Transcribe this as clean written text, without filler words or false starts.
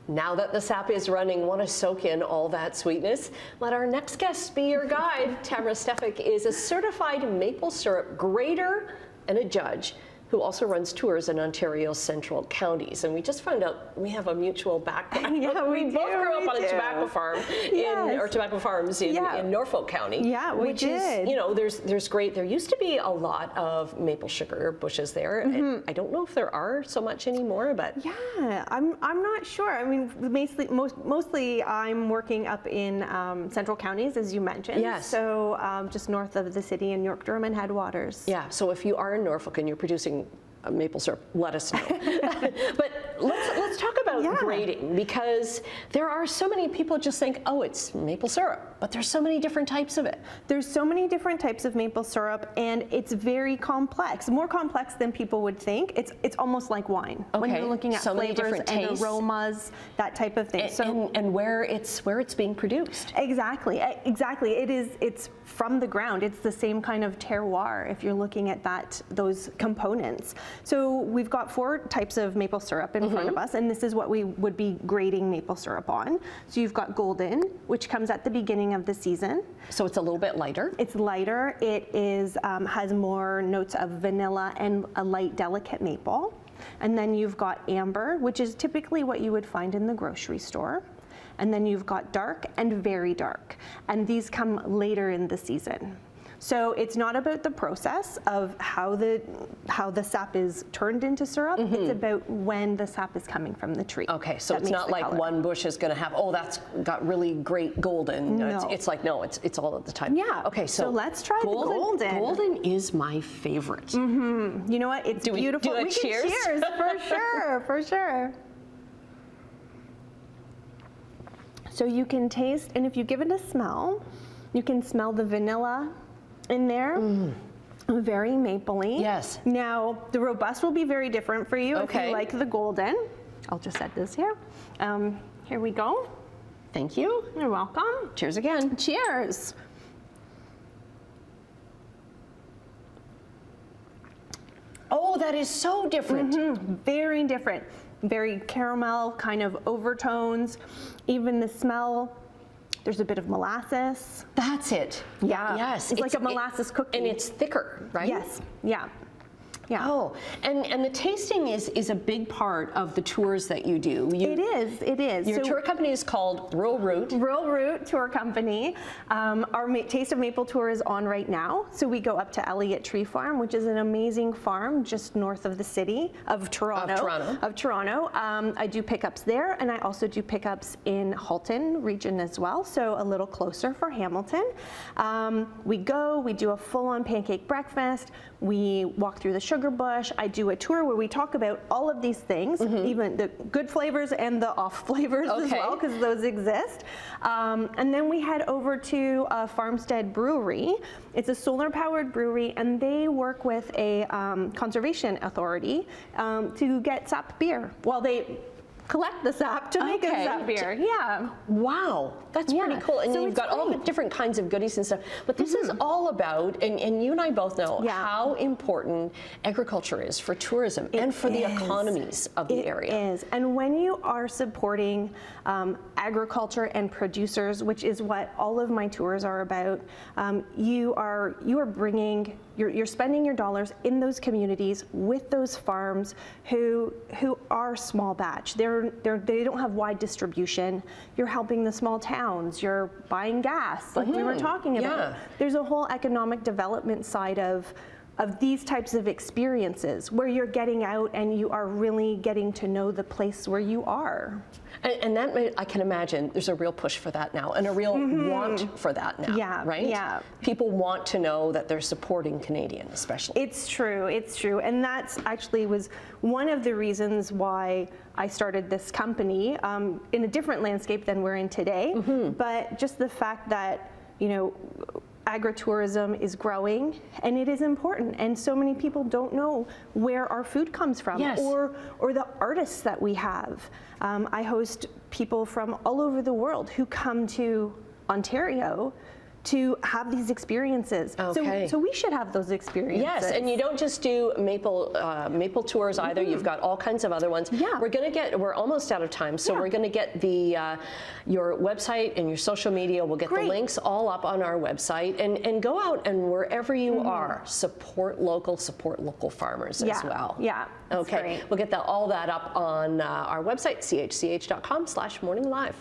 Now that the sap is running, want to soak in all that sweetness? Let our next guest be your guide. Tamara Stefek is a certified maple syrup grader and a judge who also runs tours in Ontario's central counties. And we just found out we have a mutual background. Yeah, we both grew up on a tobacco farm or tobacco farms in Norfolk County. Yeah, we did. Is, you know, there's great. There used to be a lot of maple sugar bushes there. And I don't know if there are so much anymore, but yeah, I'm not sure. I mean, mostly I'm working up in central counties, as you mentioned. Yes. So just north of the city in York, Durham, and Headwaters. Yeah. So if you are in Norfolk and you're producing maple syrup, let us know. But let's talk about grading, because there are so many people just think, oh, it's maple syrup, but there's so many different types of it. There's so many different types of maple syrup, and it's very complex, more complex than people would think. It's almost like wine when you're looking at so flavors and aromas, that type of thing. And where it's being produced. Exactly. It's from the ground. It's the same kind of terroir if you're looking at those components. So we've got 4 types of maple syrup in front of us, and this is what we would be grading maple syrup on. So you've got golden, which comes at the beginning of the season. So it's a little bit lighter. It's lighter. It is has more notes of vanilla and a light, delicate maple. And then you've got amber, which is typically what you would find in the grocery store. And then you've got dark and very dark, and these come later in the season. So it's not about the process of how the sap is turned into syrup. It's about when the sap is coming from the tree. Okay, so it's not like one bush is going to have, oh, that's got really great golden. No. It's like, no, it's all at the time. Yeah. Okay, so let's try the golden. Golden is my favorite. You know what? It's beautiful. We cheers? can cheers for sure, for sure. So you can taste, and if you give it a smell, you can smell the vanilla in there. Very mapley. Yes. Now, the robust will be very different for you if Okay. you like the golden. I'll just set this here. Here we go. Thank you. You're welcome. Cheers again. Cheers. Oh, that is so different. Very different. Very caramel kind of overtones. Even the smell, there's a bit of molasses. That's it. Yeah. Yes. It's like a molasses cookie. And it's thicker, right? Yes. Yeah. Yeah. Oh, and the tasting is a big part of the tours that you do. It is. Your tour company is called Rural Route. Rural Route Tour Company. Our Taste of Maple tour is on right now. So we go up to Elliott Tree Farm, which is an amazing farm just north of the city of Toronto. I do pickups there, and I also do pickups in Halton region as well, so a little closer for Hamilton. We do a full-on pancake breakfast. We walk through the sugar bush. I do a tour where we talk about all of these things, even the good flavors and the off flavors as well, because those exist. And then we head over to Farmstead Brewery. It's a solar-powered brewery, and they work with a conservation authority to get sap beer while they collect the sap to make a sap beer. Yeah. Wow, that's pretty cool. And so you've got all the different kinds of goodies and stuff. But this is all about, and you and I both know how important agriculture is for tourism and for the economies of the area. It is. And when you are supporting agriculture and producers, which is what all of my tours are about, you are bringing, you're spending your dollars in those communities with those farms who are small batch. They don't have wide distribution. You're helping the small towns. You're buying gas, like we were talking about. Yeah. There's a whole economic development side of these types of experiences where you're getting out and you are really getting to know the place where you are. And that, I can imagine, there's a real push for that now, and a real want for that now, right? Yeah. People want to know that they're supporting Canadian, especially. It's true, and that's actually was one of the reasons why I started this company in a different landscape than we're in today, but just the fact that, you know, agritourism is growing, and it is important, and so many people don't know where our food comes from, or the artists that we have. I host people from all over the world who come to Ontario to have these experiences. Okay. So we should have those experiences. Yes, and you don't just do maple tours either. You've got all kinds of other ones. Yeah. We're almost out of time, so we're going to get your website and your social media. We'll get the links all up on our website, and go out and wherever you are, support local farmers as well. Yeah. Okay. Great. We'll get all that up on our website, chch.com/morninglive.